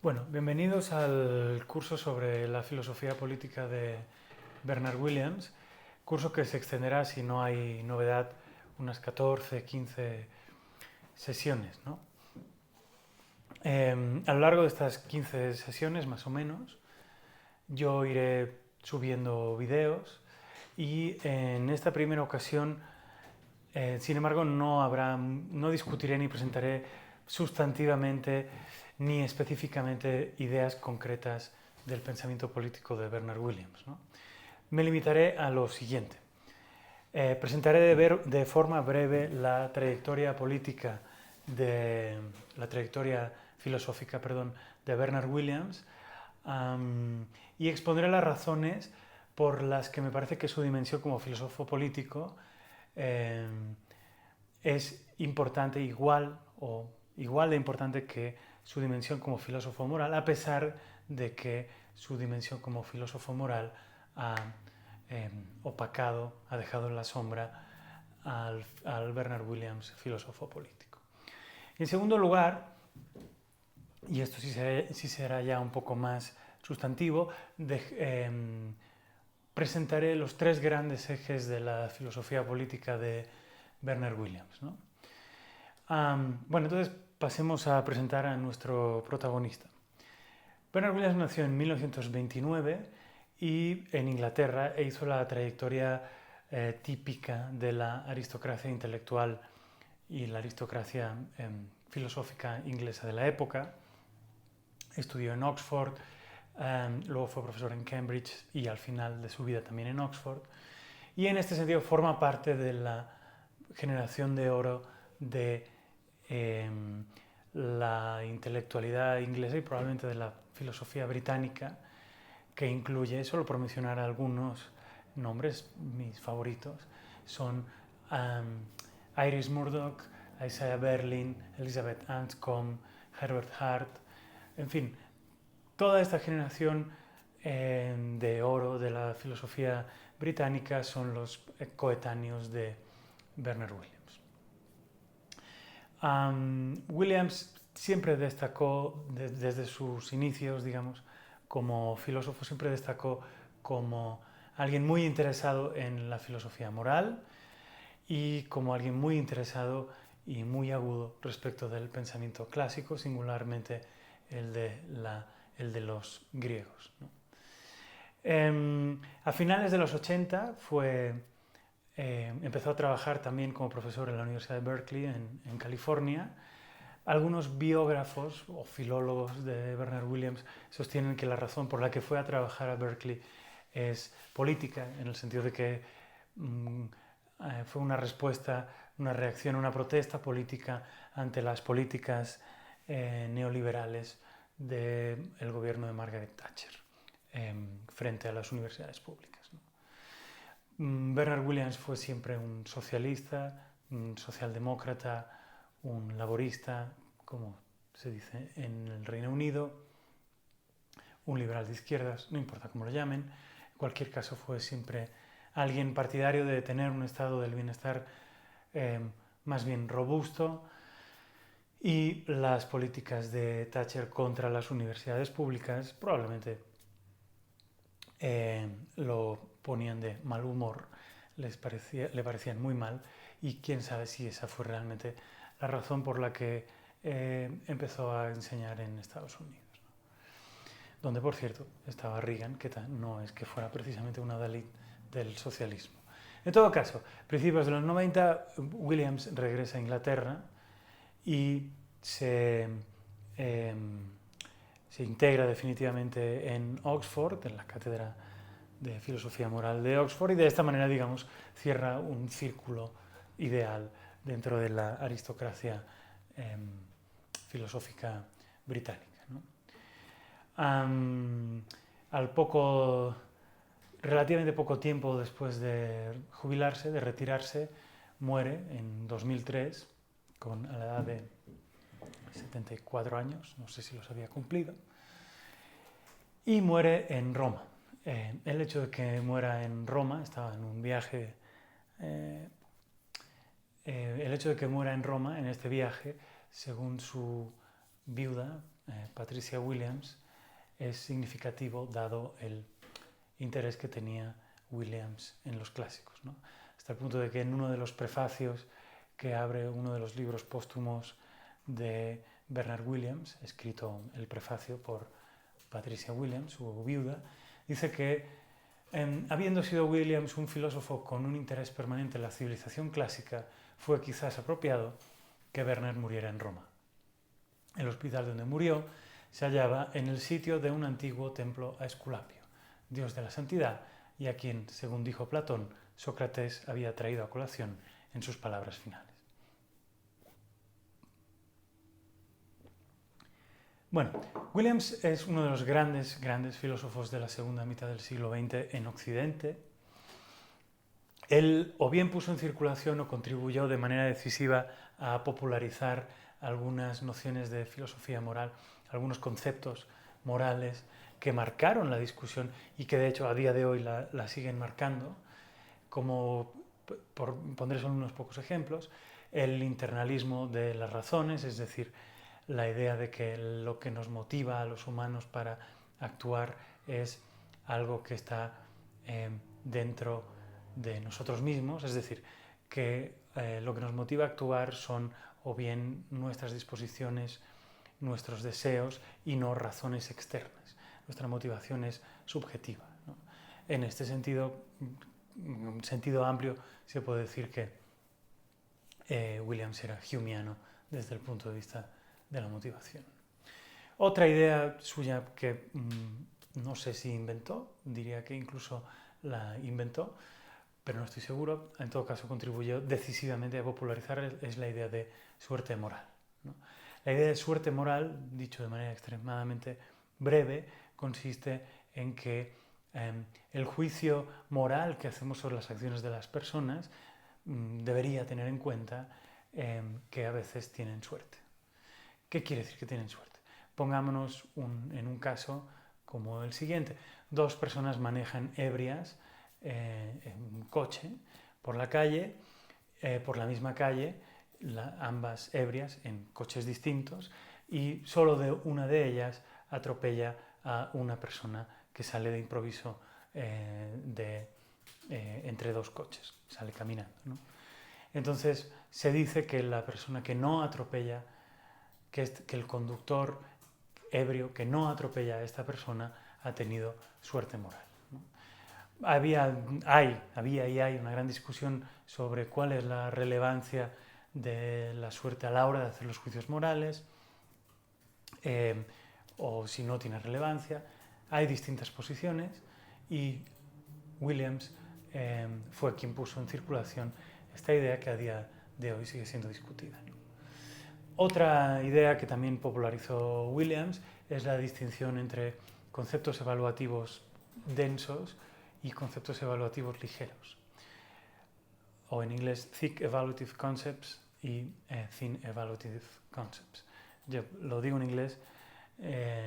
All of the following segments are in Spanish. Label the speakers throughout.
Speaker 1: Bueno, bienvenidos al curso sobre la filosofía política de Bernard Williams, curso que se extenderá, si no hay novedad, unas 14, 15 sesiones, ¿no? A lo largo de estas 15 sesiones, más o menos, yo iré subiendo videos y en esta primera ocasión, sin embargo, no discutiré ni presentaré sustantivamente ni específicamente ideas concretas del pensamiento político de Bernard Williams, ¿no? Me limitaré a lo siguiente. Presentaré de forma breve la trayectoria política la trayectoria filosófica, perdón, de Bernard Williams, y expondré las razones por las que me parece que su dimensión como filósofo político es importante igual de importante que su dimensión como filósofo moral, a pesar de que su dimensión como filósofo moral ha opacado, ha dejado en la sombra al Bernard Williams, filósofo político. En segundo lugar, y esto sí será ya un poco más sustantivo, presentaré los tres grandes ejes de la filosofía política de Bernard Williams, ¿no? Bueno, entonces pasemos a presentar a nuestro protagonista. Bernard Williams nació en 1929 y en Inglaterra hizo la trayectoria típica de la aristocracia intelectual y la aristocracia filosófica inglesa de la época. Estudió en Oxford, luego fue profesor en Cambridge y al final de su vida también en Oxford. Y en este sentido forma parte de la generación de oro de la intelectualidad inglesa y probablemente de la filosofía británica, que incluye, solo por mencionar algunos nombres, mis favoritos, son Iris Murdoch, Isaiah Berlin, Elizabeth Anscombe, Herbert Hart, en fin, toda esta generación de oro de la filosofía británica son los coetáneos de Bernard Williams. Williams siempre destacó, desde sus inicios, digamos, como filósofo, siempre destacó como alguien muy interesado en la filosofía moral y como alguien muy interesado y muy agudo respecto del pensamiento clásico, singularmente el de los griegos, ¿no? A finales de los 80 empezó a trabajar también como profesor en la Universidad de Berkeley, en California. Algunos biógrafos o filólogos de Bernard Williams sostienen que la razón por la que fue a trabajar a Berkeley es política, en el sentido de que fue una respuesta, una reacción, una protesta política ante las políticas neoliberales del gobierno de Margaret Thatcher frente a las universidades públicas, ¿no? Bernard Williams fue siempre un socialista, un socialdemócrata, un laborista, como se dice en el Reino Unido, un liberal de izquierdas, no importa cómo lo llamen. En cualquier caso, fue siempre alguien partidario de tener un estado del bienestar más bien robusto, y las políticas de Thatcher contra las universidades públicas probablemente lo ponían de mal humor, le parecían muy mal, y quién sabe si esa fue realmente la razón por la que empezó a enseñar en Estados Unidos, ¿no? Donde, por cierto, estaba Reagan, que no es que fuera precisamente una Dalit del socialismo. En todo caso, principios de los 90, Williams regresa a Inglaterra y eh, se integra definitivamente en Oxford, en la cátedra de filosofía moral de Oxford, y de esta manera, digamos, cierra un círculo ideal dentro de la aristocracia filosófica británica, ¿no? Relativamente poco tiempo después de jubilarse, de retirarse, muere en 2003 a la edad de 74 años, no sé si los había cumplido, y muere en Roma. El hecho de que muera en Roma, estaba en un viaje, el hecho de que muera en Roma, en este viaje, según su viuda, Patricia Williams es significativo dado el interés que tenía Williams en los clásicos, ¿no? Hasta el punto de que en uno de los prefacios que abre uno de los libros póstumos de Bernard Williams, escrito el prefacio por Patricia Williams, su viuda, dice que habiendo sido Williams un filósofo con un interés permanente en la civilización clásica, fue quizás apropiado que Bernard muriera en Roma. El hospital donde murió se hallaba en el sitio de un antiguo templo a Esculapio, dios de la santidad, y a quien, según dijo Platón, Sócrates había traído a colación en sus palabras finales. Bueno, Williams es uno de los grandes filósofos de la segunda mitad del siglo XX en Occidente. Él o bien puso en circulación o contribuyó de manera decisiva a popularizar algunas nociones de filosofía moral, algunos conceptos morales que marcaron la discusión y que de hecho a día de hoy la siguen marcando, como, por pondré solo unos pocos ejemplos, el internalismo de las razones, es decir, la idea de que lo que nos motiva a los humanos para actuar es algo que está dentro de nosotros mismos, es decir, que lo que nos motiva a actuar son o bien nuestras disposiciones, nuestros deseos y no razones externas. Nuestra motivación es subjetiva, ¿no? En este sentido, en un sentido amplio, se puede decir que Williams era humeano desde el punto de vista de la motivación. Otra idea suya que no sé si inventó, diría que incluso la inventó, pero no estoy seguro, en todo caso contribuyó decisivamente a popularizar, es la idea de suerte moral, ¿no? La idea de suerte moral, dicho de manera extremadamente breve, consiste en que el juicio moral que hacemos sobre las acciones de las personas debería tener en cuenta que a veces tienen suerte. ¿Qué quiere decir que tienen suerte? Pongámonos en un caso como el siguiente. Dos personas manejan ebrias en un coche por la calle, por la misma calle, ambas ebrias en coches distintos, y solo una de ellas atropella a una persona que sale de improviso entre dos coches, sale caminando, ¿no? Entonces se dice que la persona que no atropella, que el conductor ebrio que no atropella a esta persona ha tenido suerte moral, ¿no? Había y hay una gran discusión sobre cuál es la relevancia de la suerte a la hora de hacer los juicios morales, o si no tiene relevancia. Hay distintas posiciones y Williams fue quien puso en circulación esta idea que a día de hoy sigue siendo discutida, ¿no? Otra idea que también popularizó Williams es la distinción entre conceptos evaluativos densos y conceptos evaluativos ligeros, o en inglés thick evaluative concepts y thin evaluative concepts. Yo lo digo en inglés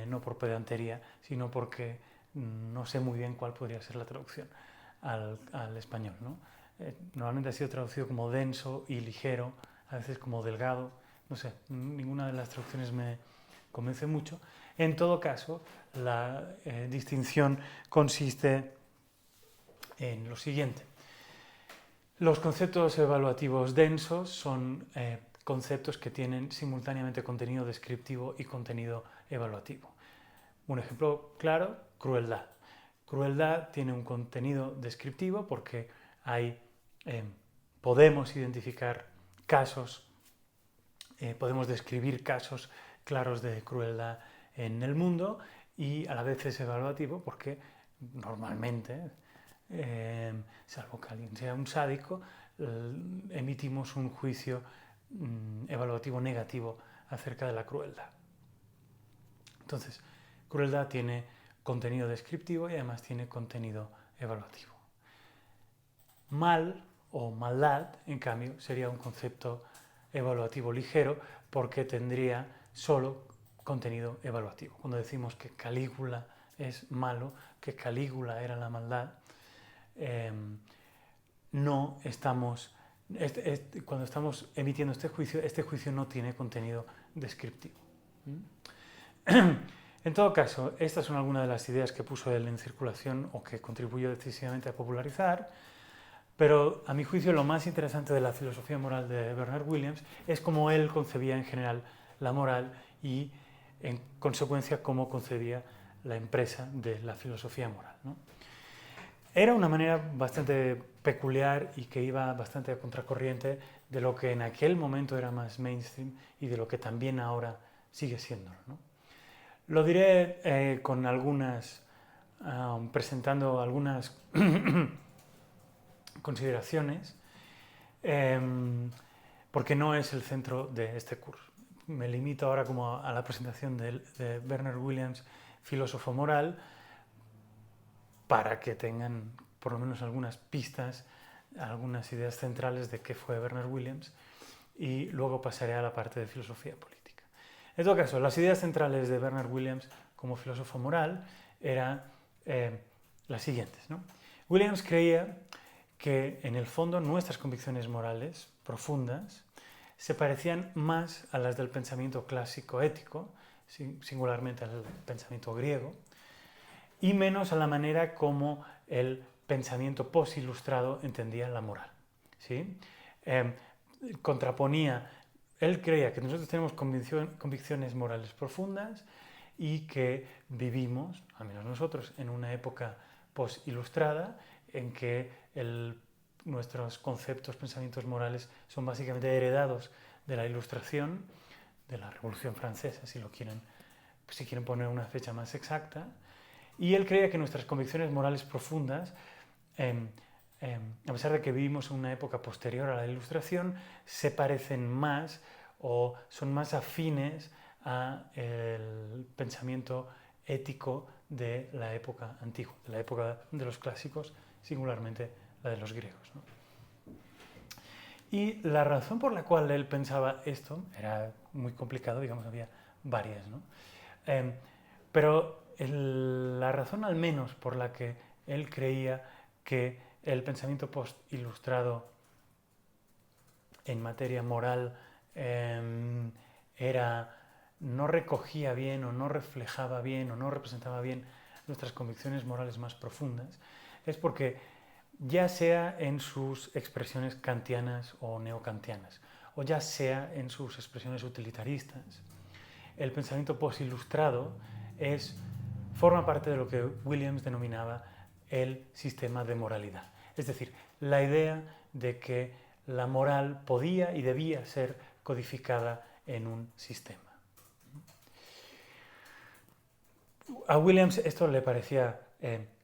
Speaker 1: no por pedantería, sino porque no sé muy bien cuál podría ser la traducción al español, ¿no? Normalmente ha sido traducido como denso y ligero, a veces como delgado, no sé, ninguna de las traducciones me convence mucho. En todo caso, la distinción consiste en lo siguiente. Los conceptos evaluativos densos son conceptos que tienen simultáneamente contenido descriptivo y contenido evaluativo. Un ejemplo claro, crueldad. Crueldad tiene un contenido descriptivo porque podemos identificar casos, podemos describir casos claros de crueldad en el mundo, y a la vez es evaluativo porque normalmente, salvo que alguien sea un sádico, emitimos un juicio evaluativo negativo acerca de la crueldad. Entonces, crueldad tiene contenido descriptivo y además tiene contenido evaluativo. Mal o maldad, en cambio, sería un concepto evaluativo ligero porque tendría solo contenido evaluativo. Cuando decimos que Calígula es malo, que Calígula era la maldad, no estamos, cuando estamos emitiendo este juicio no tiene contenido descriptivo. En todo caso, estas son algunas de las ideas que puso él en circulación o que contribuyó decisivamente a popularizar, pero a mi juicio lo más interesante de la filosofía moral de Bernard Williams es cómo él concebía en general la moral y en consecuencia cómo concebía la empresa de la filosofía moral, ¿no? Era una manera bastante peculiar y que iba bastante a contracorriente de lo que en aquel momento era más mainstream y de lo que también ahora sigue siendo, ¿no? Lo diré con presentando algunas consideraciones, porque no es el centro de este curso. Me limito ahora como a la presentación de Bernard Williams, filósofo moral, para que tengan por lo menos algunas pistas, algunas ideas centrales de qué fue Bernard Williams, y luego pasaré a la parte de filosofía política. En todo caso, las ideas centrales de Bernard Williams como filósofo moral eran las siguientes, ¿no? Williams creía que en el fondo nuestras convicciones morales profundas se parecían más a las del pensamiento clásico ético, singularmente al pensamiento griego, y menos a la manera como el pensamiento post-ilustrado entendía la moral, ¿sí? Contraponía, él creía que nosotros tenemos convicciones morales profundas y que vivimos, al menos nosotros, en una época post-ilustrada en que nuestros conceptos, pensamientos morales son básicamente heredados de la Ilustración, de la Revolución Francesa, si quieren poner una fecha más exacta, y él creía que nuestras convicciones morales profundas, a pesar de que vivimos en una época posterior a la Ilustración, se parecen más o son más afines al pensamiento ético de la época antigua, de la época de los clásicos, singularmente la de los griegos, ¿no? Y la razón por la cual él pensaba esto era muy complicado, digamos, había varias, ¿no? Pero la razón al menos por la que él creía que el pensamiento post-ilustrado en materia moral no recogía bien o no reflejaba bien o no representaba bien nuestras convicciones morales más profundas, es porque ya sea en sus expresiones kantianas o neokantianas, o ya sea en sus expresiones utilitaristas, el pensamiento postilustrado forma parte de lo que Williams denominaba el sistema de moralidad. Es decir, la idea de que la moral podía y debía ser codificada en un sistema. A Williams esto le parecía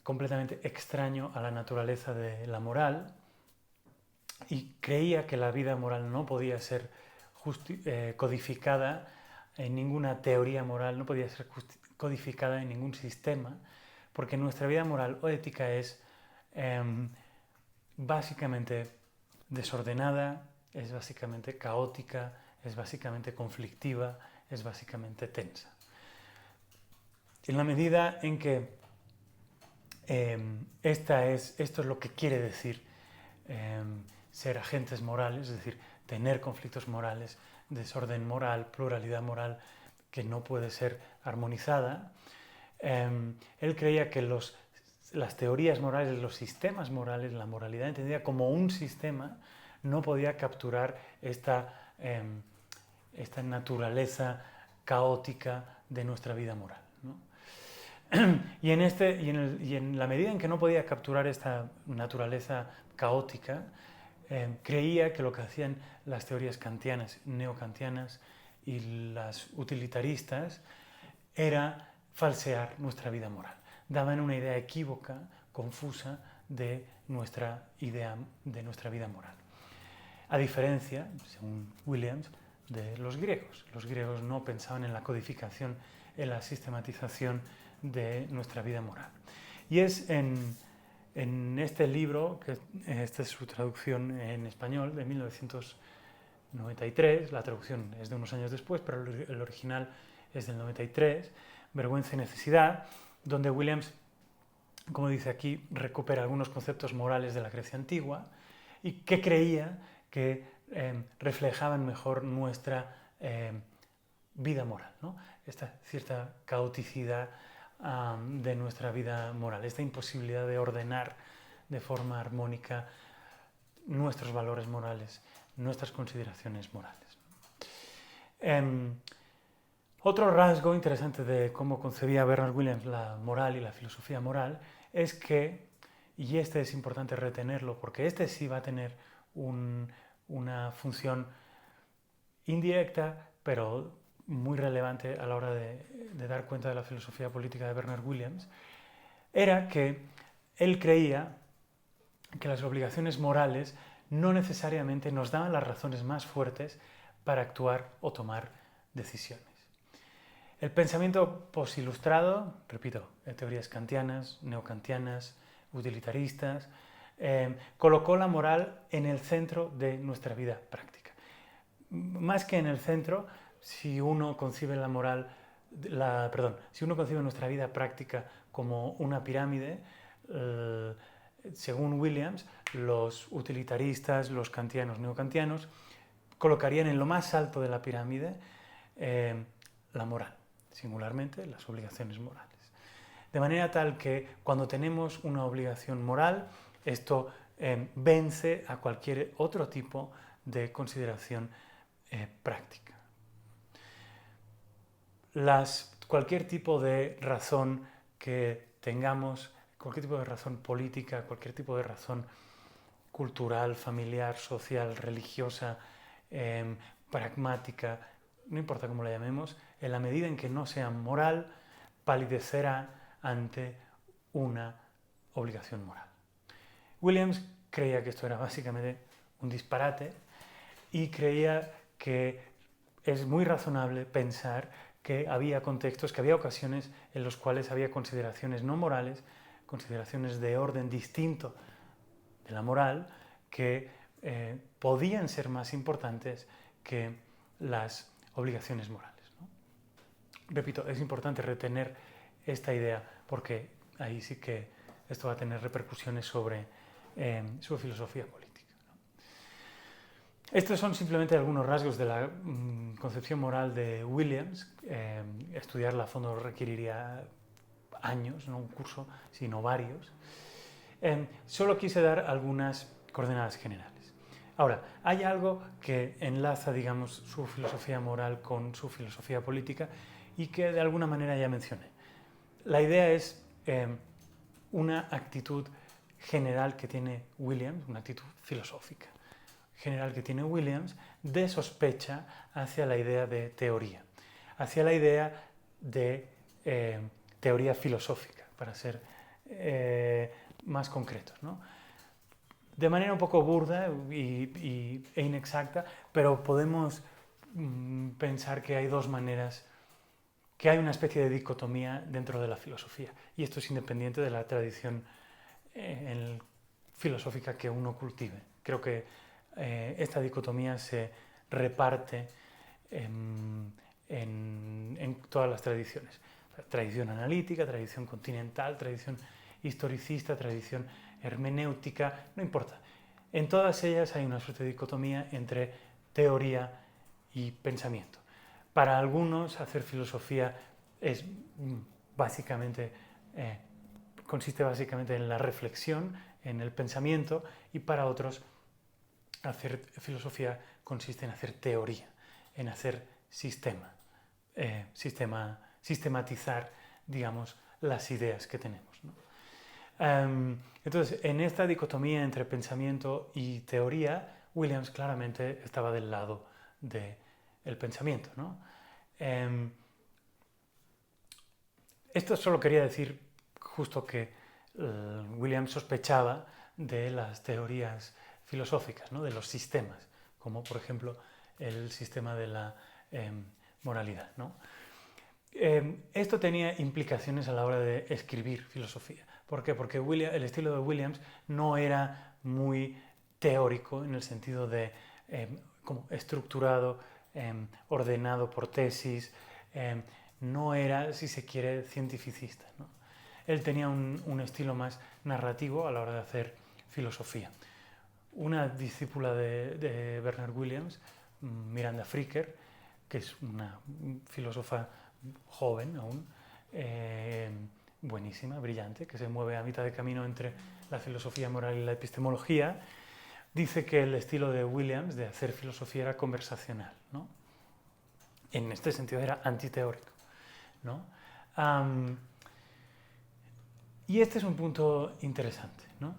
Speaker 1: completamente extraño a la naturaleza de la moral y creía que la vida moral no podía ser codificada en ninguna teoría moral, no podía ser codificada en ningún sistema, porque nuestra vida moral o ética es básicamente desordenada, es básicamente caótica, es básicamente conflictiva, es básicamente tensa. En la medida en que esto es lo que quiere decir ser agentes morales, es decir, tener conflictos morales, desorden moral, pluralidad moral que no puede ser armonizada, él creía que las teorías morales, los sistemas morales, la moralidad entendida como un sistema, no podía capturar esta naturaleza caótica de nuestra vida moral, ¿no? Y en la medida en que no podía capturar esta naturaleza caótica, creía que lo que hacían las teorías kantianas, neokantianas y las utilitaristas era falsear nuestra vida moral. Daban una idea equívoca, confusa de nuestra idea, de nuestra vida moral. A diferencia, según Williams, de los griegos. Los griegos no pensaban en la codificación, en la sistematización de nuestra vida moral. Y es en este libro, que esta es su traducción en español de 1993, la traducción es de unos años después, pero el original es del 93, Vergüenza y necesidad, donde Williams, como dice aquí, recupera algunos conceptos morales de la Grecia antigua y que creía que reflejaban mejor nuestra vida moral, ¿no? esta cierta caoticidad de nuestra vida moral, esta imposibilidad de ordenar de forma armónica nuestros valores morales, nuestras consideraciones morales. Otro rasgo interesante de cómo concebía Bernard Williams la moral y la filosofía moral es que, y este es importante retenerlo, porque este sí va a tener una función indirecta, pero muy relevante a la hora de dar cuenta de la filosofía política de Bernard Williams, era que él creía que las obligaciones morales no necesariamente nos daban las razones más fuertes para actuar o tomar decisiones. El pensamiento posilustrado, repito, teorías kantianas, neokantianas, utilitaristas, colocó la moral en el centro de nuestra vida práctica. Más que en el centro, si uno concibe si uno concibe nuestra vida práctica como una pirámide, según Williams, los utilitaristas, los kantianos, neokantianos, colocarían en lo más alto de la pirámide la moral, singularmente las obligaciones morales. De manera tal que cuando tenemos una obligación moral, esto vence a cualquier otro tipo de consideración práctica. Cualquier tipo de razón que tengamos, cualquier tipo de razón política, cualquier tipo de razón cultural, familiar, social, religiosa, pragmática, no importa cómo la llamemos, en la medida en que no sea moral, palidecerá ante una obligación moral. Williams creía que esto era básicamente un disparate y creía que es muy razonable pensar que había contextos, que había ocasiones en los cuales había consideraciones no morales, consideraciones de orden distinto de la moral, que podían ser más importantes que las obligaciones morales, ¿no? Repito, es importante retener esta idea porque ahí sí que esto va a tener repercusiones sobre su filosofía política, ¿no? Estos son simplemente algunos rasgos de la concepción moral de Williams. Estudiarla a fondo requeriría años, no un curso, sino varios. Solo quise dar algunas coordenadas generales. Ahora, hay algo que enlaza, digamos, su filosofía moral con su filosofía política y que de alguna manera ya mencioné. La idea es una actitud general que tiene Williams, una actitud filosófica general que tiene Williams, de sospecha hacia la idea de teoría, hacia la idea de teoría filosófica, para ser más concretos, ¿no? De manera un poco burda e inexacta, pero podemos pensar que hay dos maneras, que hay una especie de dicotomía dentro de la filosofía, y esto es independiente de la tradición filosófica que uno cultive. Creo que esta dicotomía se reparte en todas las tradiciones. Tradición analítica, tradición continental, tradición historicista, tradición hermenéutica, no importa. En todas ellas hay una suerte de dicotomía entre teoría y pensamiento. Para algunos hacer filosofía es consiste básicamente en la reflexión, en el pensamiento, y para otros hacer filosofía consiste en hacer teoría, en hacer sistematizar, digamos, las ideas que tenemos, ¿no? Entonces, en esta dicotomía entre pensamiento y teoría, Williams claramente estaba del lado del pensamiento, ¿no? Esto solo quería decir justo que Williams sospechaba de las teorías filosóficas, ¿no? De los sistemas, como por ejemplo el sistema de la moralidad, ¿no? Esto tenía implicaciones a la hora de escribir filosofía. ¿Por qué? Porque el estilo de Williams no era muy teórico en el sentido de como estructurado, ordenado por tesis, no era, si se quiere, cientificista, ¿no? Él tenía un estilo más narrativo a la hora de hacer filosofía. Una discípula de Bernard Williams, Miranda Fricker, que es una filósofa joven aún, buenísima, brillante, que se mueve a mitad de camino entre la filosofía moral y la epistemología, dice que el estilo de Williams de hacer filosofía era conversacional, ¿no? En este sentido era antiteórico, ¿no? Y este es un punto interesante, ¿no?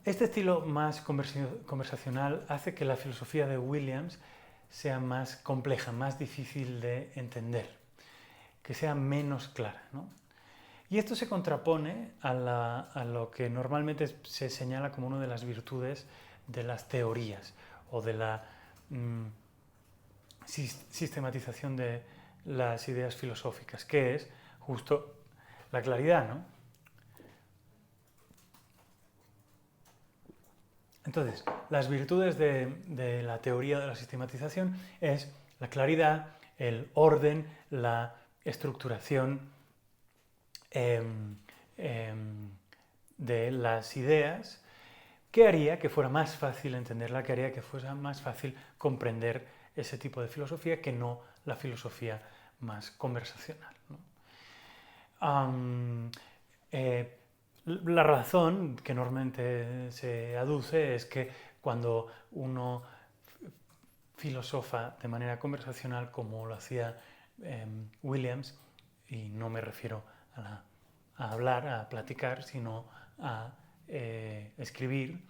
Speaker 1: Este estilo más conversacional hace que la filosofía de Williams sea más compleja, más difícil de entender, que sea menos clara, ¿no? Y esto se contrapone a lo que normalmente se señala como una de las virtudes de las teorías o de la sistematización de las ideas filosóficas, que es justo la claridad, ¿no? Entonces, las virtudes de la teoría de la sistematización es la claridad, el orden, la estructuración de las ideas, que haría que fuera más fácil entenderla, que haría que fuera más fácil comprender ese tipo de filosofía que no la filosofía más conversacional, ¿no? La razón que normalmente se aduce es que cuando uno filosofa de manera conversacional, como lo hacía Williams, y no me refiero a hablar, a platicar, sino a escribir,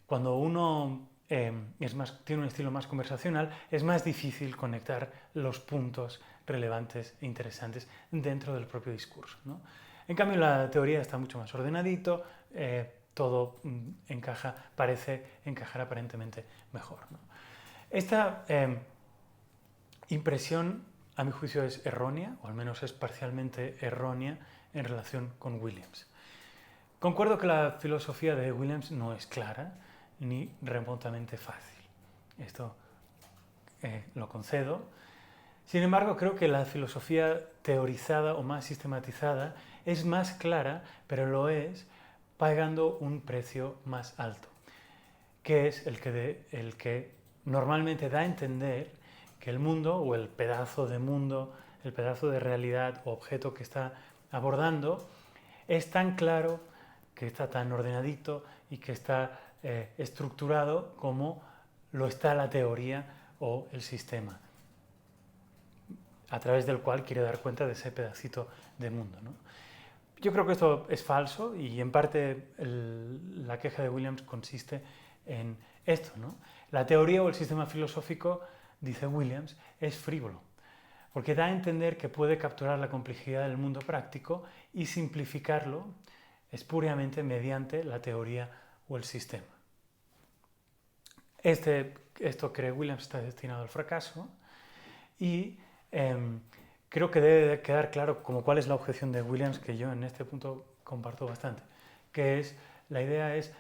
Speaker 1: cuando uno tiene un estilo más conversacional, es más difícil conectar los puntos relevantes e interesantes dentro del propio discurso, ¿no? En cambio, la teoría está mucho más ordenadito, todo parece encajar aparentemente mejor, ¿no? Esta impresión, a mi juicio, es errónea, o al menos es parcialmente errónea en relación con Williams. Concuerdo que la filosofía de Williams no es clara ni remotamente fácil. Esto lo concedo. Sin embargo, creo que la filosofía teorizada o más sistematizada es más clara, pero lo es pagando un precio más alto, que es el que normalmente da a entender que el mundo o el pedazo de mundo, el pedazo de realidad o objeto que está abordando es tan claro, que está tan ordenadito y que está estructurado como lo está la teoría o el sistema, a través del cual quiere dar cuenta de ese pedacito de mundo, ¿no? Yo creo que esto es falso y en parte la queja de Williams consiste en esto, ¿no? La teoría o el sistema filosófico, dice Williams, es frívolo, porque da a entender que puede capturar la complejidad del mundo práctico y simplificarlo espuriamente mediante la teoría o el sistema. Esto, cree Williams, está destinado al fracaso y creo que debe de quedar claro como cuál es la objeción de Williams, que yo en este punto comparto bastante, que es, la idea es,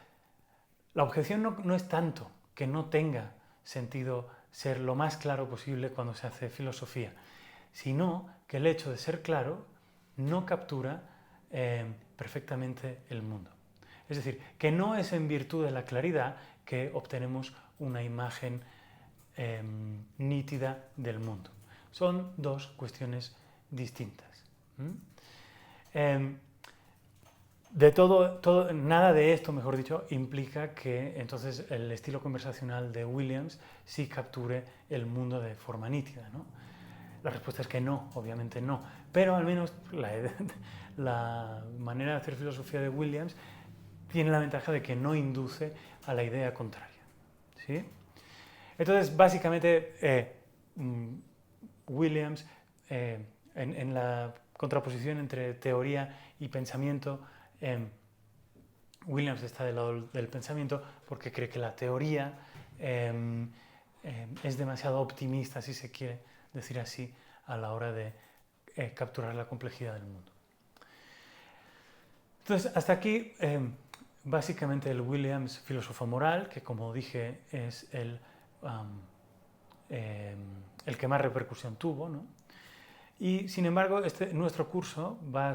Speaker 1: la objeción no es tanto que no tenga sentido ser lo más claro posible cuando se hace filosofía, sino que el hecho de ser claro no captura perfectamente el mundo. Es decir, que no es en virtud de la claridad que obtenemos una imagen nítida del mundo. Son dos cuestiones distintas. Nada de esto, mejor dicho, implica que entonces el estilo conversacional de Williams sí capture el mundo de forma nítida, ¿no? La respuesta es que no, obviamente no, pero al menos la manera de hacer filosofía de Williams tiene la ventaja de que no induce a la idea contraria, ¿sí? Entonces, básicamente, Williams, en la contraposición entre teoría y pensamiento, Williams está del lado del pensamiento porque cree que la teoría es demasiado optimista, si se quiere decir así, a la hora de capturar la complejidad del mundo. Entonces, hasta aquí, básicamente el Williams filósofo moral, que como dije es el que más repercusión tuvo, ¿no? Y sin embargo, nuestro curso va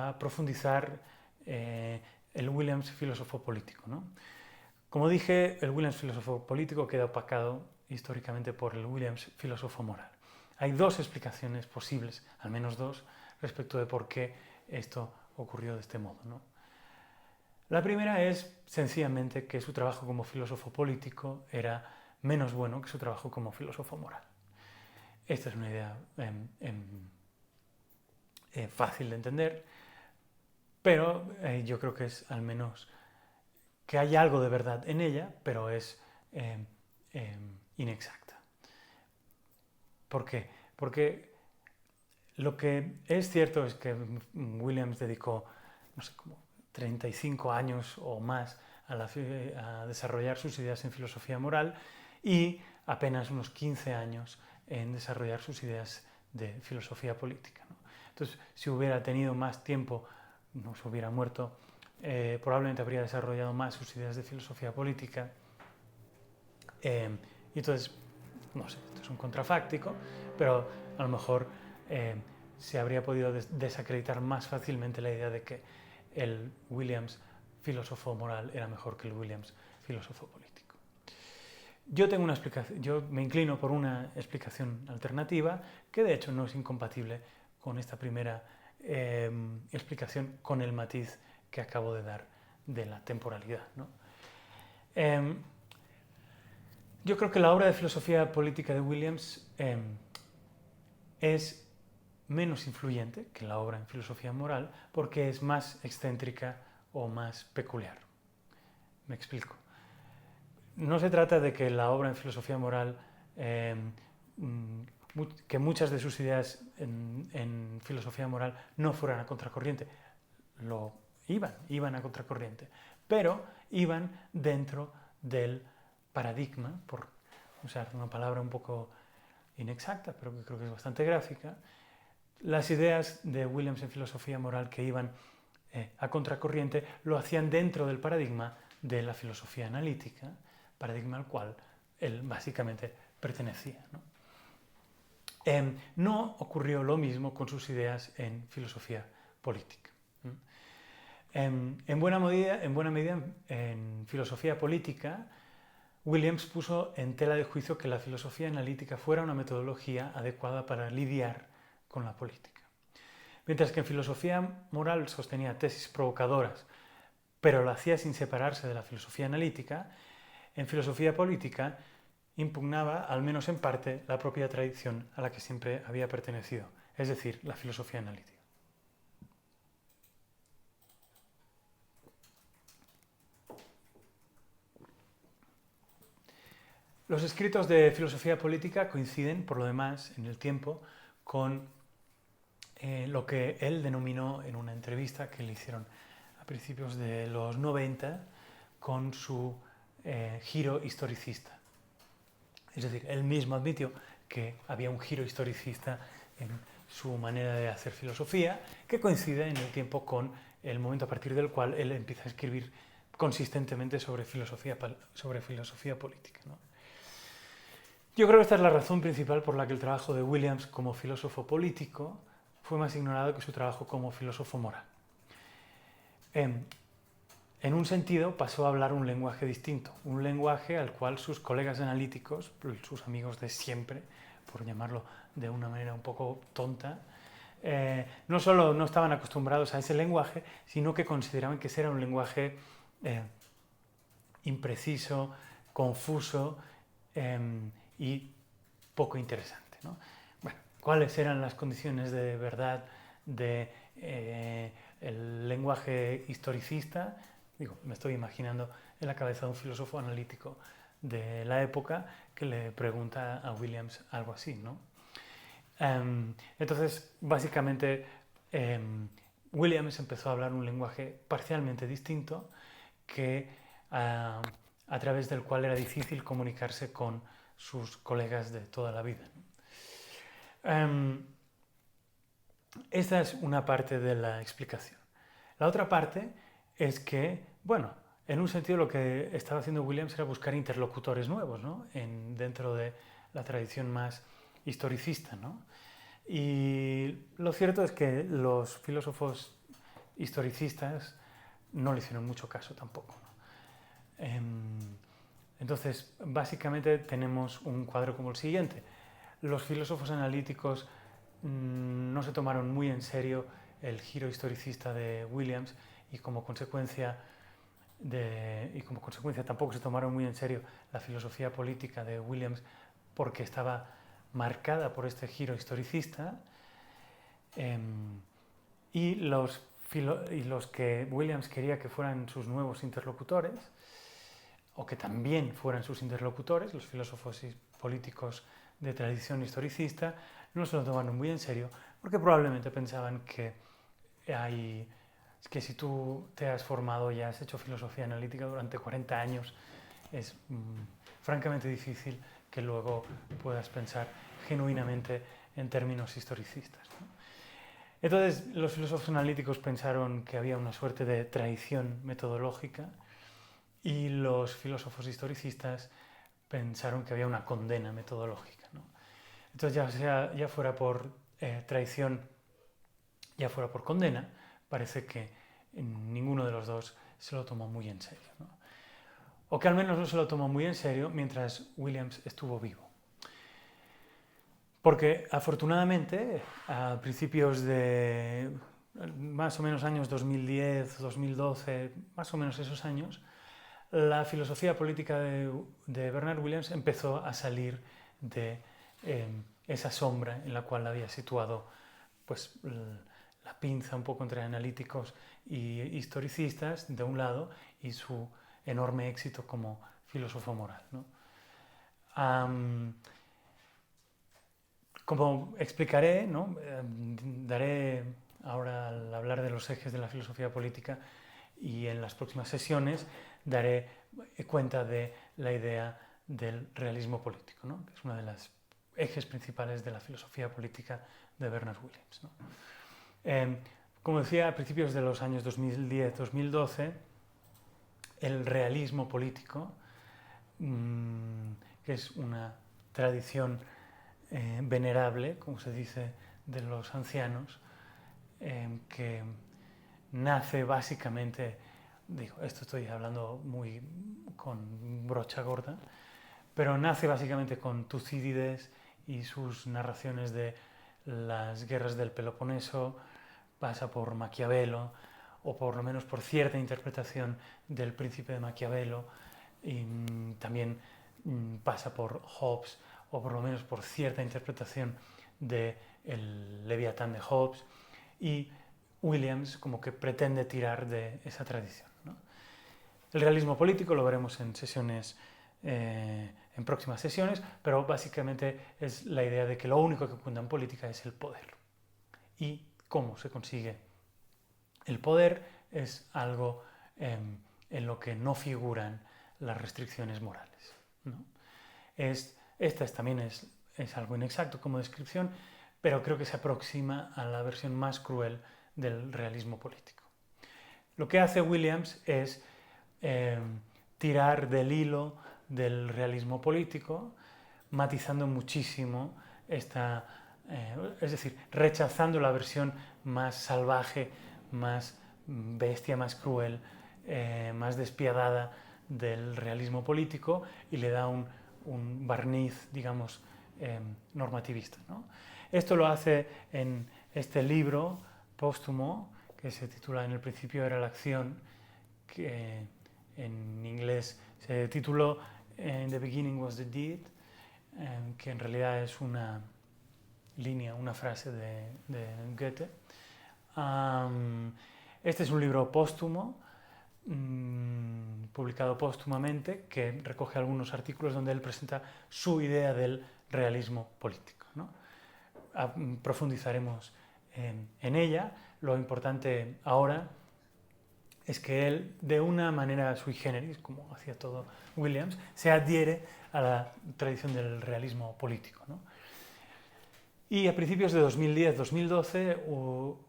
Speaker 1: a profundizar el Williams filósofo político, ¿no? Como dije, el Williams filósofo político queda opacado históricamente por el Williams filósofo moral. Hay dos explicaciones posibles, al menos dos, respecto de por qué esto ocurrió de este modo, ¿no? La primera es sencillamente que su trabajo como filósofo político era menos bueno que su trabajo como filósofo moral. Esta es una idea fácil de entender, pero yo creo que es al menos que hay algo de verdad en ella, pero es inexacta. ¿Por qué? Porque lo que es cierto es que Williams dedicó, no sé, como 35 años o más a desarrollar sus ideas en filosofía moral y apenas unos 15 años en desarrollar sus ideas de filosofía política, ¿no? Entonces, si hubiera tenido más tiempo, no se hubiera muerto, probablemente habría desarrollado más sus ideas de filosofía política. Y entonces, no sé, esto es un contrafáctico, pero a lo mejor se habría podido desacreditar más fácilmente la idea de que el Williams filósofo moral era mejor que el Williams filósofo político. Yo me inclino por una explicación alternativa que de hecho no es incompatible con esta primera explicación con el matiz que acabo de dar de la temporalidad, ¿no? Yo creo que la obra de filosofía política de Williams es menos influyente que la obra en filosofía moral porque es más excéntrica o más peculiar. Me explico. No se trata de que la obra en filosofía moral, que muchas de sus ideas en filosofía moral no fueran a contracorriente. Iban a contracorriente, pero iban dentro del paradigma, por usar una palabra un poco inexacta, pero que creo que es bastante gráfica. Las ideas de Williams en filosofía moral que iban a contracorriente lo hacían dentro del paradigma de la filosofía analítica, paradigma al cual él básicamente pertenecía, ¿no? No ocurrió lo mismo con sus ideas en filosofía política. En buena medida, en filosofía política, Williams puso en tela de juicio que la filosofía analítica fuera una metodología adecuada para lidiar con la política. Mientras que en filosofía moral sostenía tesis provocadoras, pero lo hacía sin separarse de la filosofía analítica, en filosofía política impugnaba, al menos en parte, la propia tradición a la que siempre había pertenecido, es decir, la filosofía analítica. Los escritos de filosofía política coinciden, por lo demás, en el tiempo, con lo que él denominó en una entrevista que le hicieron a principios de los 90 con su giro historicista. Es decir, él mismo admitió que había un giro historicista en su manera de hacer filosofía, que coincide en el tiempo con el momento a partir del cual él empieza a escribir consistentemente sobre filosofía política, ¿no? Yo creo que esta es la razón principal por la que el trabajo de Williams como filósofo político fue más ignorado que su trabajo como filósofo moral. En un sentido, pasó a hablar un lenguaje distinto, un lenguaje al cual sus colegas analíticos, sus amigos de siempre, por llamarlo de una manera un poco tonta, no solo no estaban acostumbrados a ese lenguaje, sino que consideraban que ese era un lenguaje impreciso, confuso y poco interesante, ¿no? Bueno, ¿cuáles eran las condiciones de verdad del lenguaje historicista? Digo, me estoy imaginando en la cabeza de un filósofo analítico de la época que le pregunta a Williams algo así, ¿no? Entonces, básicamente, Williams empezó a hablar un lenguaje parcialmente distinto que a través del cual era difícil comunicarse con sus colegas de toda la vida. Esta es una parte de la explicación. La otra parte es que, bueno, en un sentido lo que estaba haciendo Williams era buscar interlocutores nuevos, ¿no? Dentro de la tradición más historicista, ¿no? Y lo cierto es que los filósofos historicistas no le hicieron mucho caso tampoco, ¿no? Entonces, básicamente tenemos un cuadro como el siguiente. los filósofos analíticos no se tomaron muy en serio el giro historicista de Williams y como consecuencia tampoco se tomaron muy en serio la filosofía política de Williams porque estaba marcada por este giro historicista, y los que Williams quería que fueran sus nuevos interlocutores, o que también fueran sus interlocutores, los filósofos y políticos de tradición historicista, no se lo tomaron muy en serio porque probablemente pensaban que si tú te has formado y has hecho filosofía analítica durante 40 años, es francamente difícil que luego puedas pensar genuinamente en términos historicistas, ¿no? Entonces, los filósofos analíticos pensaron que había una suerte de traición metodológica y los filósofos historicistas pensaron que había una condena metodológica, ¿no? Entonces, ya fuera por traición, ya fuera por condena, parece que ninguno de los dos se lo tomó muy en serio, ¿no? O que al menos no se lo tomó muy en serio mientras Williams estuvo vivo. Porque afortunadamente, a principios de más o menos años 2010, 2012, más o menos esos años, la filosofía política de Bernard Williams empezó a salir de esa sombra en la cual había situado pues, la pinza un poco entre analíticos y historicistas, de un lado, y su enorme éxito como filósofo moral, ¿no? Como explicaré, ¿no? Daré ahora, al hablar de los ejes de la filosofía política y en las próximas sesiones, daré cuenta de la idea del realismo político, ¿no? Que es uno de los ejes principales de la filosofía política de Bernard Williams, ¿no? Como decía, a principios de los años 2010-2012, el realismo político, que es una tradición venerable, como se dice, de los ancianos, que nace básicamente, digo, esto estoy hablando muy con brocha gorda, pero nace básicamente con Tucídides y sus narraciones de las guerras del Peloponeso, pasa por Maquiavelo, o por lo menos por cierta interpretación del Príncipe de Maquiavelo, y también pasa por Hobbes, o por lo menos por cierta interpretación del Leviatán de Hobbes, y Williams como que pretende tirar de esa tradición, ¿no? El realismo político lo veremos en sesiones, en próximas sesiones, pero básicamente es la idea de que lo único que cuenta en política es el poder. Y cómo se consigue el poder es algo en lo que no figuran las restricciones morales, ¿no? También es algo inexacto como descripción, pero creo que se aproxima a la versión más cruel del realismo político. Lo que hace Williams es tirar del hilo del realismo político, matizando muchísimo es decir, rechazando la versión más salvaje, más bestia, más cruel, más despiadada del realismo político, y le da un barniz, digamos, normativista, ¿no? Esto lo hace en este libro póstumo que se titula En el principio era la acción, que en inglés se tituló In the beginning was the deed, que en realidad es una línea, una frase de Goethe. Este es un libro póstumo, publicado póstumamente, que recoge algunos artículos donde él presenta su idea del realismo político, ¿no? Profundizaremos en ella. Lo importante ahora es que él, de una manera sui generis, como hacía todo Williams, se adhiere a la tradición del realismo político, ¿no? Y a principios de 2010-2012,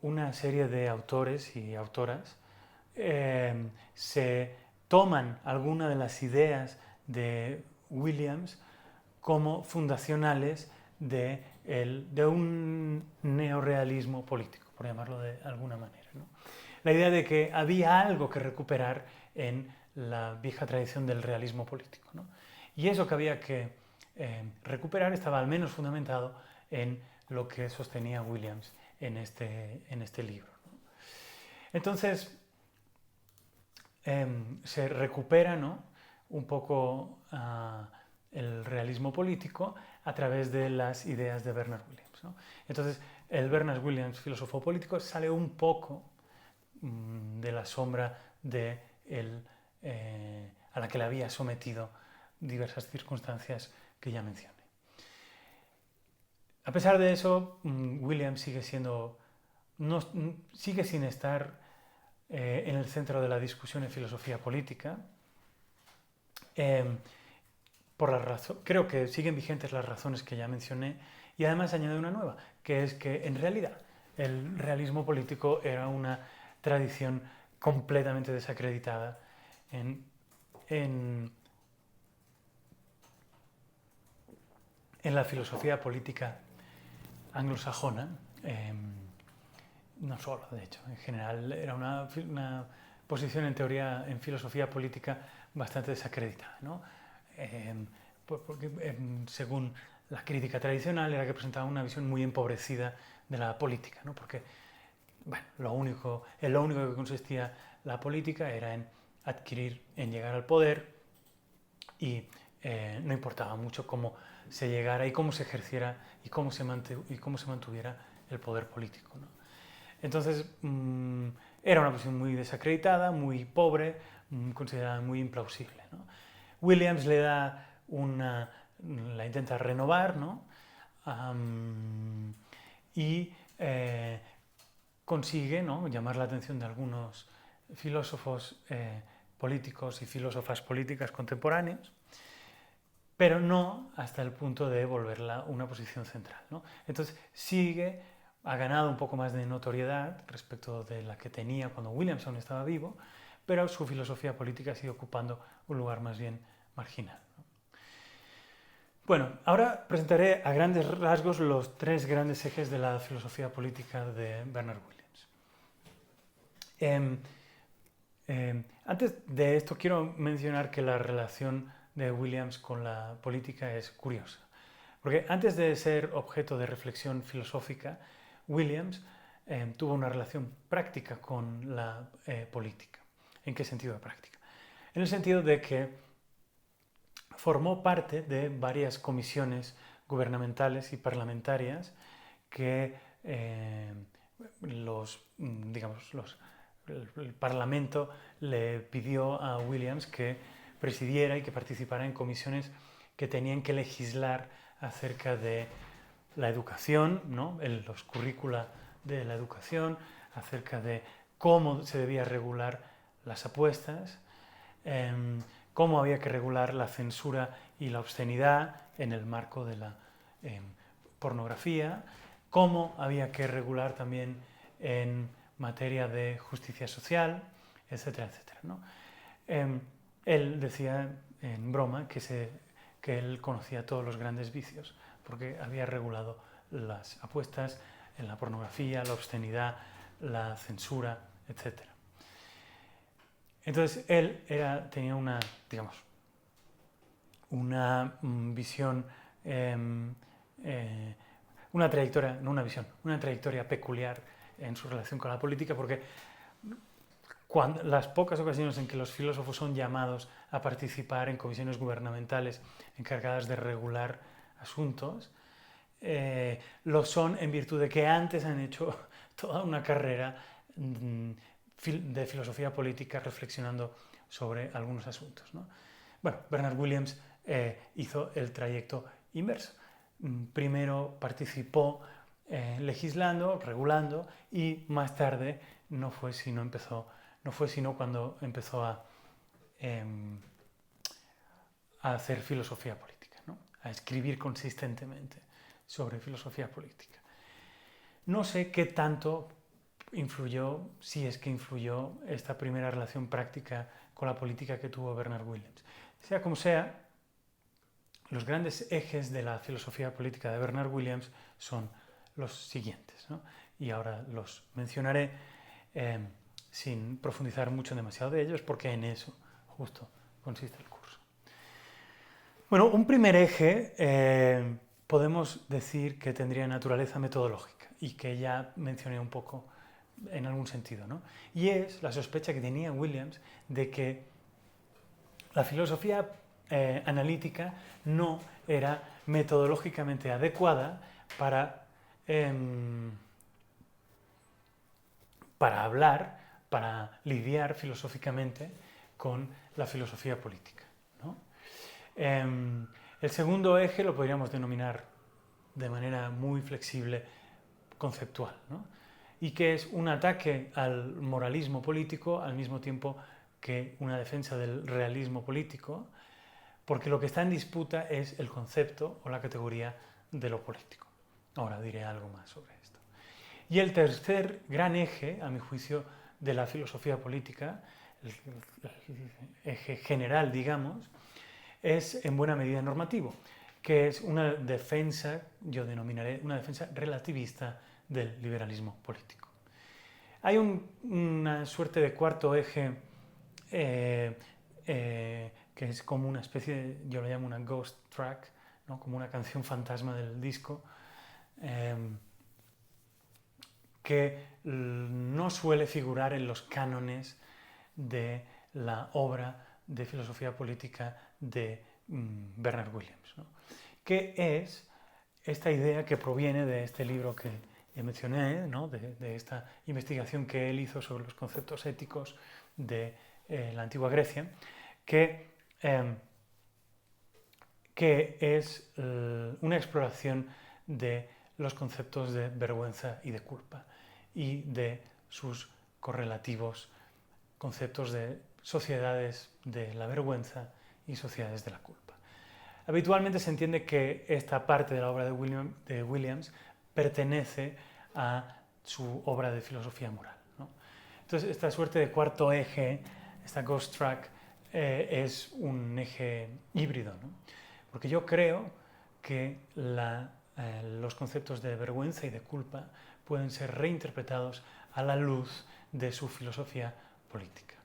Speaker 1: una serie de autores y autoras se toman algunas de las ideas de Williams como fundacionales de un neorrealismo político, por llamarlo de alguna manera, ¿no? La idea de que había algo que recuperar en la vieja tradición del realismo político, ¿no? Y eso que había que recuperar estaba al menos fundamentado en lo que sostenía Williams en este libro, ¿no? Entonces, se recupera, ¿no?, un poco el realismo político a través de las ideas de Bernard Williams, ¿no? Entonces, el Bernard Williams, filósofo político, sale un poco de la sombra a la que le había sometido diversas circunstancias que ya mencioné. A pesar de eso, Williams sigue sin estar en el centro de la discusión en filosofía política. Creo que siguen vigentes las razones que ya mencioné, y además añade una nueva, que es que en realidad el realismo político era una tradición completamente desacreditada en la filosofía política anglosajona. No solo, de hecho, en general era una posición en teoría en filosofía política bastante desacreditada, ¿no? Porque según la crítica tradicional era que presentaba una visión muy empobrecida de la política, ¿no? Porque bueno, lo único que consistía la política era en llegar al poder, y no importaba mucho cómo se llegara y cómo se ejerciera y cómo se mantuviera el poder político, ¿no? Entonces, era una posición muy desacreditada, muy pobre, considerada muy implausible, ¿no? Williams la intenta renovar, ¿no? Y consigue, ¿no?, llamar la atención de algunos filósofos políticos y filósofas políticas contemporáneos, pero no hasta el punto de volverla una posición central, ¿no? Entonces ha ganado un poco más de notoriedad respecto de la que tenía cuando Williams aún estaba vivo, pero su filosofía política sigue ocupando un lugar más bien marginal, ¿no? Bueno, ahora presentaré a grandes rasgos los tres grandes ejes de la filosofía política de Bernard Williams. Antes de esto quiero mencionar que la relación de Williams con la política es curiosa, porque antes de ser objeto de reflexión filosófica, Williams tuvo una relación práctica con la política. ¿En qué sentido de práctica? En el sentido de que formó parte de varias comisiones gubernamentales y parlamentarias que el Parlamento le pidió a Williams que presidiera y que participara en comisiones que tenían que legislar acerca de la educación, ¿no?, los currícula de la educación, acerca de cómo se debía regular las apuestas, cómo había que regular la censura y la obscenidad en el marco de la pornografía, cómo había que regular también en materia de justicia social, etcétera, etcétera, ¿no? Él decía en broma que él conocía todos los grandes vicios porque había regulado las apuestas, en la pornografía, la obscenidad, la censura, etcétera. Entonces él tenía una visión, una trayectoria peculiar en su relación con la política, porque las pocas ocasiones en que los filósofos son llamados a participar en comisiones gubernamentales encargadas de regular asuntos, lo son en virtud de que antes han hecho toda una carrera de filosofía política reflexionando sobre algunos asuntos, ¿no? Bueno, Bernard Williams hizo el trayecto inverso. Primero participó legislando, regulando, y más tarde no fue sino cuando empezó a hacer filosofía política, ¿no?, a escribir consistentemente sobre filosofía política. No sé qué tanto influyó, si es que influyó, esta primera relación práctica con la política que tuvo Bernard Williams. Sea como sea, los grandes ejes de la filosofía política de Bernard Williams son los siguientes, ¿no?, y ahora los mencionaré sin profundizar mucho en demasiado de ellos, porque en eso justo consiste el curso. Bueno, un primer eje podemos decir que tendría naturaleza metodológica y que ya mencioné un poco en algún sentido, ¿no? Y es la sospecha que tenía Williams de que la filosofía analítica no era metodológicamente adecuada em, para hablar, para lidiar filosóficamente con la filosofía política, ¿no? El segundo eje lo podríamos denominar de manera muy flexible conceptual, ¿no? Y que es un ataque al moralismo político al mismo tiempo que una defensa del realismo político, porque lo que está en disputa es el concepto o la categoría de lo político. Ahora diré algo más sobre esto. Y el tercer gran eje, a mi juicio, de la filosofía política, el eje general, digamos, es en buena medida normativo, que es una defensa, yo denominaré una defensa relativista del liberalismo político. Hay una suerte de cuarto eje que es como una especie de, yo lo llamo una ghost track, ¿no? Como una canción fantasma del disco, que no suele figurar en los cánones de la obra de filosofía política de Bernard Williams, ¿no? Que es esta idea que proviene de este libro que mencioné, ¿no? de esta investigación que él hizo sobre los conceptos éticos de la antigua Grecia, que es una exploración de los conceptos de vergüenza y de culpa y de sus correlativos conceptos de sociedades de la vergüenza y sociedades de la culpa. Habitualmente se entiende que esta parte de la obra de Williams pertenece a su obra de filosofía moral, ¿no? Entonces, esta suerte de cuarto eje, esta ghost track, es un eje híbrido, ¿no? Porque yo creo que los conceptos de vergüenza y de culpa pueden ser reinterpretados a la luz de su filosofía política.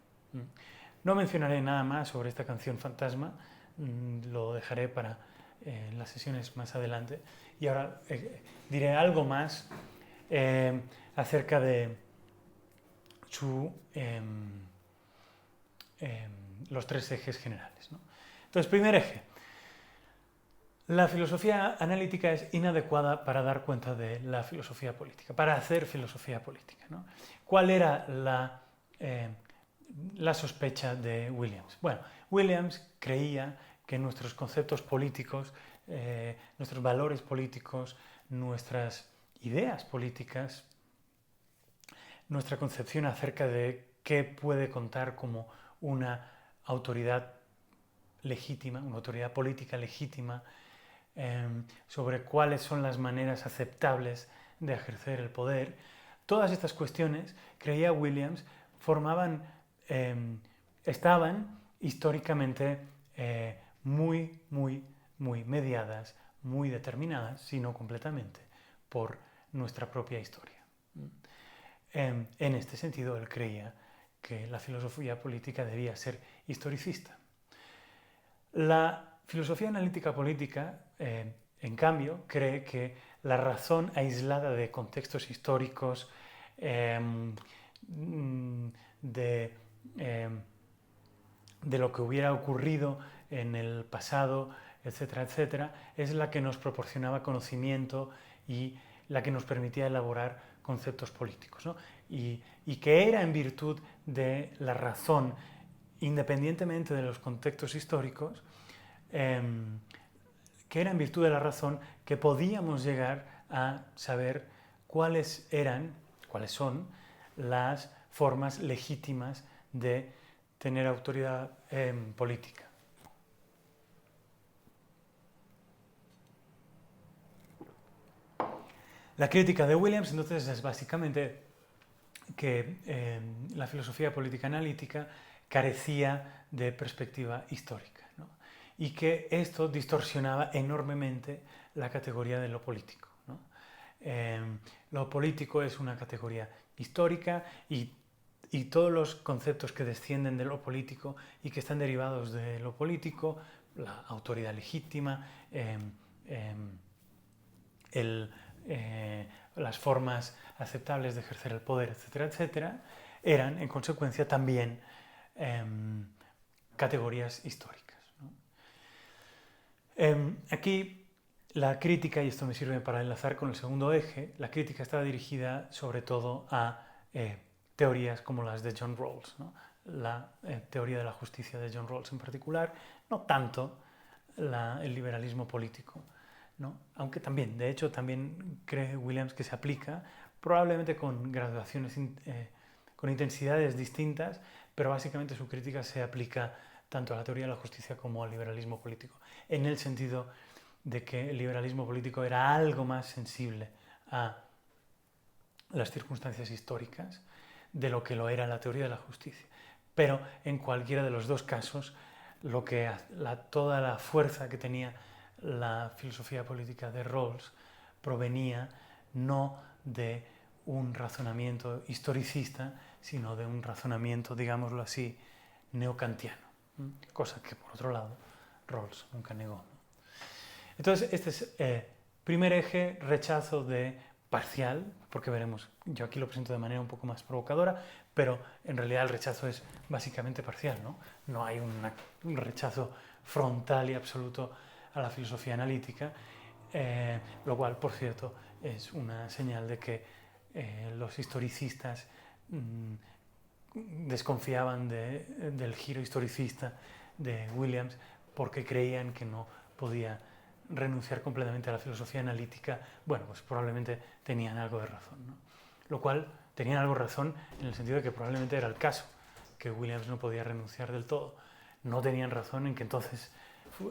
Speaker 1: No mencionaré nada más sobre esta canción fantasma, lo dejaré para las sesiones más adelante. Y ahora diré algo más acerca de los tres ejes generales, ¿no? Entonces, primer eje. La filosofía analítica es inadecuada para dar cuenta de la filosofía política, para hacer filosofía política, ¿no? ¿Cuál era la sospecha de Williams? Bueno, Williams creía que nuestros conceptos políticos, nuestros valores políticos, nuestras ideas políticas, nuestra concepción acerca de qué puede contar como una autoridad legítima, una autoridad política legítima, sobre cuáles son las maneras aceptables de ejercer el poder, todas estas cuestiones, creía Williams, estaban históricamente muy mediadas, muy determinadas, si no completamente, por nuestra propia historia. En este sentido, él creía que la filosofía política debía ser historicista. La filosofía analítica política, en cambio, cree que la razón aislada de contextos históricos, de lo que hubiera ocurrido en el pasado, etcétera, etcétera, es la que nos proporcionaba conocimiento y la que nos permitía elaborar conceptos políticos, ¿no? Y que era en virtud de la razón, independientemente de los contextos históricos, que era en virtud de la razón que podíamos llegar a saber cuáles son las formas legítimas de tener autoridad política. La crítica de Williams, entonces, es básicamente que la filosofía política analítica carecía de perspectiva histórica, ¿no? Y que esto distorsionaba enormemente la categoría de lo político, ¿no? Lo político es una categoría histórica y todos los conceptos que descienden de lo político y que están derivados de lo político la autoridad legítima, las formas aceptables de ejercer el poder, etcétera, etcétera, eran en consecuencia también categorías históricas, ¿no? Aquí la crítica, y esto me sirve para enlazar con el segundo eje, la crítica estaba dirigida sobre todo a teorías como las de John Rawls, ¿no? La teoría de la justicia de John Rawls en particular, no tanto el liberalismo político, ¿no? Aunque también, de hecho, también cree Williams que se aplica, probablemente con graduaciones, con intensidades distintas, pero básicamente su crítica se aplica tanto a la teoría de la justicia como al liberalismo político, en el sentido de que el liberalismo político era algo más sensible a las circunstancias históricas de lo que lo era la teoría de la justicia. Pero en cualquiera de los dos casos, toda la fuerza que tenía la filosofía política de Rawls provenía no de un razonamiento historicista, sino de un razonamiento, digámoslo así, neokantiano, cosa que por otro lado Rawls nunca negó. Entonces este es primer eje, rechazo de parcial, porque veremos, yo aquí lo presento de manera un poco más provocadora, pero en realidad el rechazo es básicamente parcial, ¿no? No hay un rechazo frontal y absoluto a la filosofía analítica, lo cual, por cierto, es una señal de que los historicistas desconfiaban del giro historicista de Williams porque creían que no podía renunciar completamente a la filosofía analítica. Bueno, pues probablemente tenían algo de razón, ¿no? Lo cual tenían algo de razón en el sentido de que probablemente era el caso, que Williams no podía renunciar del todo. No tenían razón en que entonces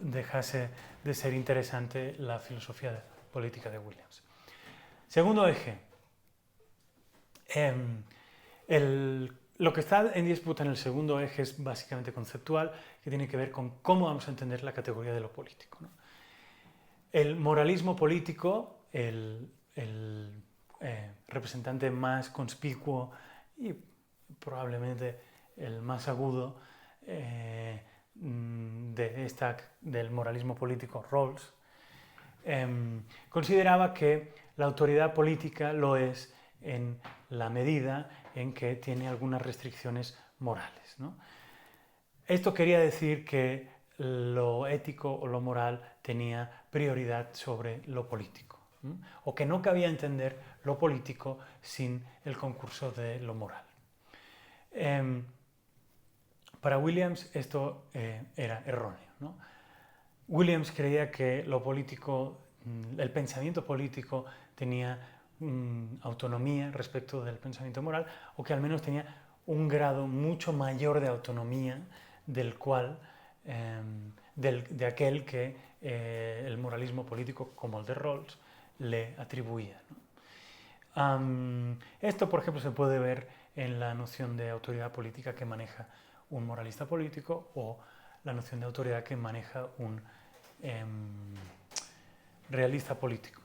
Speaker 1: dejase de ser interesante la filosofía política de Williams. Segundo eje. Lo que está en disputa en el segundo eje es básicamente conceptual, que tiene que ver con cómo vamos a entender la categoría de lo político, ¿no? El moralismo político, el representante más conspicuo y probablemente el más agudo del moralismo político, Rawls, consideraba que la autoridad política lo es en la medida en que tiene algunas restricciones morales, ¿no? Esto quería decir que lo ético o lo moral tenía prioridad sobre lo político, ¿no? O que no cabía entender lo político sin el concurso de lo moral. Para Williams esto era erróneo, ¿no? Williams creía que lo político, el pensamiento político tenía autonomía respecto del pensamiento moral, o que al menos tenía un grado mucho mayor de autonomía de aquel que el moralismo político, como el de Rawls, le atribuía, ¿no? Esto, por ejemplo, se puede ver en la noción de autoridad política que maneja un moralista político o la noción de autoridad que maneja un realista político.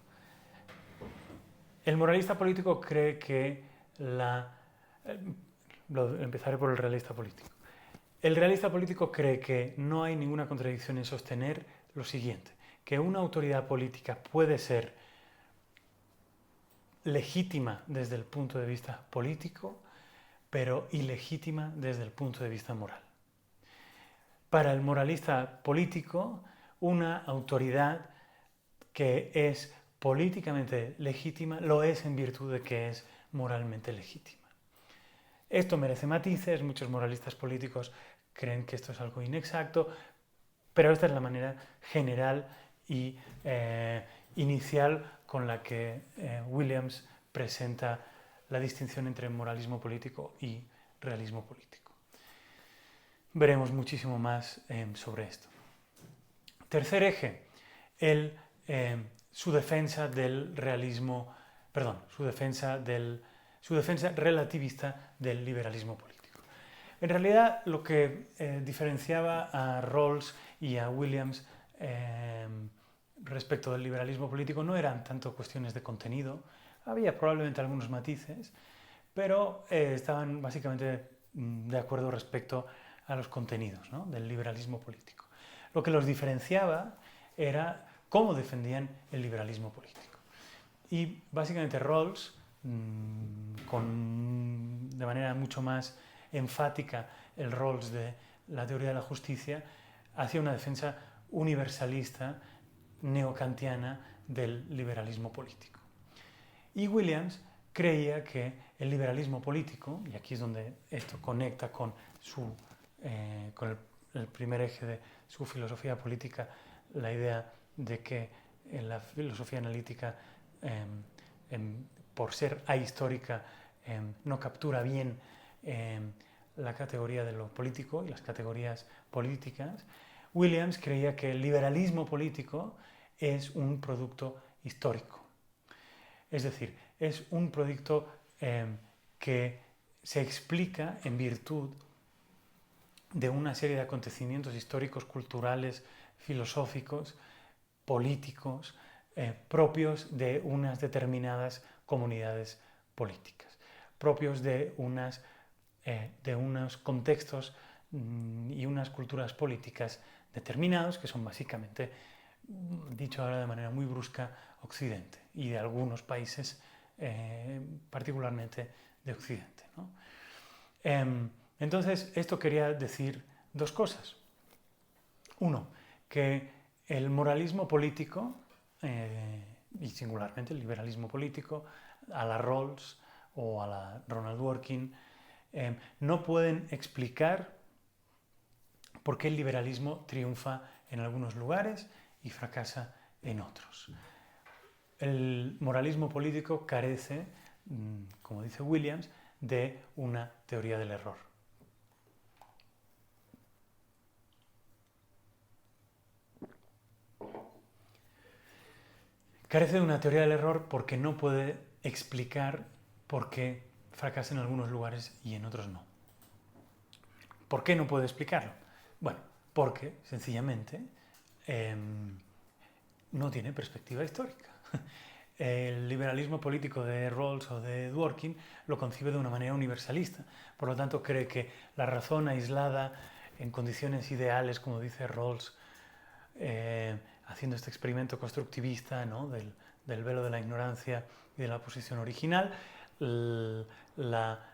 Speaker 1: El moralista político cree que empezaré por el realista político. El realista político cree que no hay ninguna contradicción en sostener lo siguiente, que una autoridad política puede ser legítima desde el punto de vista político, pero ilegítima desde el punto de vista moral. Para el moralista político, una autoridad que es políticamente legítima lo es en virtud de que es moralmente legítima. Esto merece matices, muchos moralistas políticos creen que esto es algo inexacto, pero esta es la manera general y inicial con la que Williams presenta la distinción entre moralismo político y realismo político. Veremos muchísimo más sobre esto. Tercer eje, su defensa del realismo, su defensa relativista del liberalismo político. En realidad, lo que diferenciaba a Rawls y a Williams respecto del liberalismo político no eran tanto cuestiones de contenido, había probablemente algunos matices, pero estaban básicamente de acuerdo respecto a los contenidos, ¿no?, del liberalismo político. Lo que los diferenciaba era cómo defendían el liberalismo político. Y básicamente Rawls, de manera mucho más enfática el Rawls de la teoría de la justicia, hacía una defensa universalista, neokantiana del liberalismo político. Y Williams creía que el liberalismo político, y aquí es donde esto conecta con el primer eje de su filosofía política, la idea de que la filosofía analítica, por ser ahistórica, no captura bien la categoría de lo político y las categorías políticas. Williams creía que el liberalismo político es un producto histórico. Es decir, es un producto que se explica en virtud de una serie de acontecimientos históricos, culturales, filosóficos, políticos, propios de unas determinadas comunidades políticas, propios de unos contextos y unas culturas políticas determinados, que son básicamente, dicho ahora de manera muy brusca, Occidente, y de algunos países, particularmente de Occidente, ¿no? Entonces, esto quería decir dos cosas. Uno, que el moralismo político, y singularmente el liberalismo político, a la Rawls o a la Ronald Dworkin, no pueden explicar por qué el liberalismo triunfa en algunos lugares y fracasa en otros. El moralismo político carece, como dice Williams, de una teoría del error. Carece de una teoría del error porque no puede explicar por qué fracasa en algunos lugares y en otros no. ¿Por qué no puede explicarlo? Bueno, porque sencillamente no tiene perspectiva histórica. El liberalismo político de Rawls o de Dworkin lo concibe de una manera universalista. Por lo tanto, cree que la razón aislada en condiciones ideales, como dice Rawls, haciendo este experimento constructivista, ¿no?, del velo de la ignorancia y de la posición original, la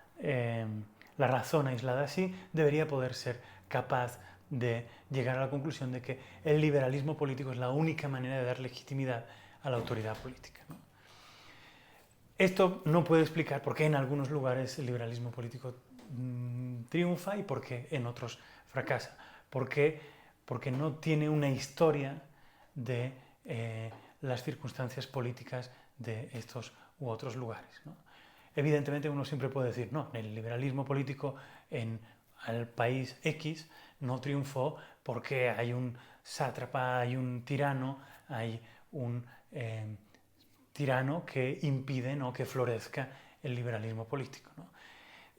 Speaker 1: razón aislada así debería poder ser capaz de llegar a la conclusión de que el liberalismo político es la única manera de dar legitimidad a la autoridad política, ¿no? Esto no puede explicar por qué en algunos lugares el liberalismo político triunfa y por qué en otros fracasa. Porque no tiene una historia de las circunstancias políticas de estos u otros lugares, ¿no? Evidentemente uno siempre puede decir, no, el liberalismo político en el país X no triunfó porque hay un sátrapa, hay un tirano, hay un tirano que impide, ¿no?, que florezca el liberalismo político, ¿no?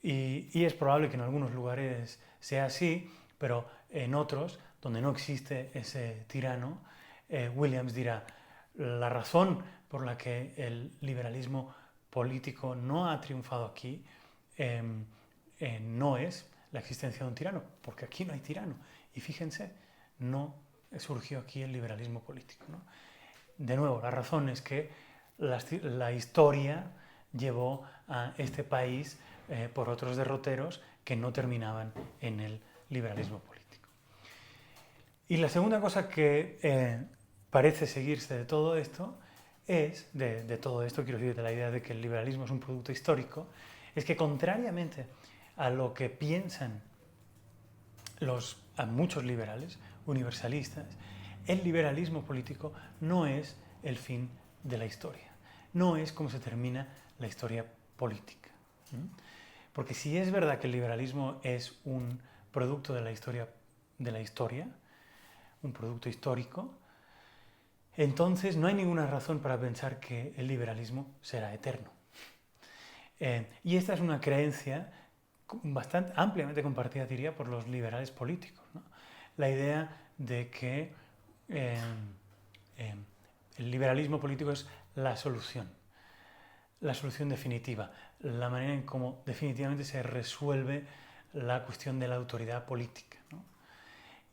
Speaker 1: Y es probable que en algunos lugares sea así, pero en otros, donde no existe ese tirano, Williams dirá, la razón por la que el liberalismo político no ha triunfado aquí no es la existencia de un tirano, porque aquí no hay tirano. Y fíjense, no surgió aquí el liberalismo político, ¿no? De nuevo, la razón es que la historia llevó a este país por otros derroteros que no terminaban en el liberalismo político. Y la segunda cosa que parece seguirse de todo esto es, de todo esto quiero decir, de la idea de que el liberalismo es un producto histórico, es que contrariamente a lo que piensan a muchos liberales, universalistas, el liberalismo político no es el fin de la historia, no es como se termina la historia política. Porque si es verdad que el liberalismo es un producto de la historia, un producto histórico, entonces no hay ninguna razón para pensar que el liberalismo será eterno. Y esta es una creencia bastante ampliamente compartida, diría, por los liberales políticos, ¿no? La idea de que el liberalismo político es la solución definitiva, la manera en cómo definitivamente se resuelve la cuestión de la autoridad política, ¿no?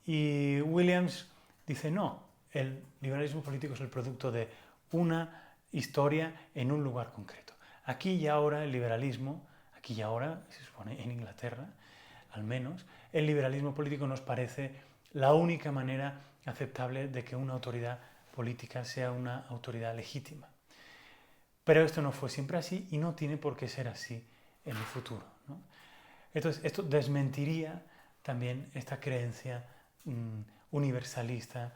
Speaker 1: Y Williams dice no, el liberalismo político es el producto de una historia en un lugar concreto. Aquí y ahora el liberalismo, aquí y ahora, se supone en Inglaterra, al menos, el liberalismo político nos parece la única manera aceptable de que una autoridad política sea una autoridad legítima. Pero esto no fue siempre así y no tiene por qué ser así en el futuro, ¿no? Entonces, esto desmentiría también esta creencia universalista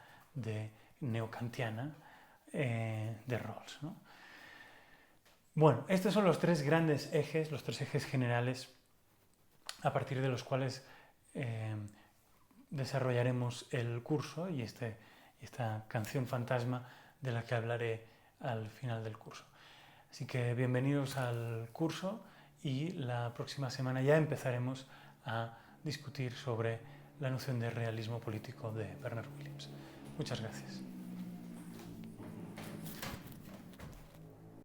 Speaker 1: neocantiana de Rawls, ¿no? Bueno, estos son los tres grandes ejes, los tres ejes generales a partir de los cuales desarrollaremos el curso y esta canción fantasma de la que hablaré al final del curso. Así que bienvenidos al curso y la próxima semana ya empezaremos a discutir sobre la noción de realismo político de Bernard Williams. Muchas gracias.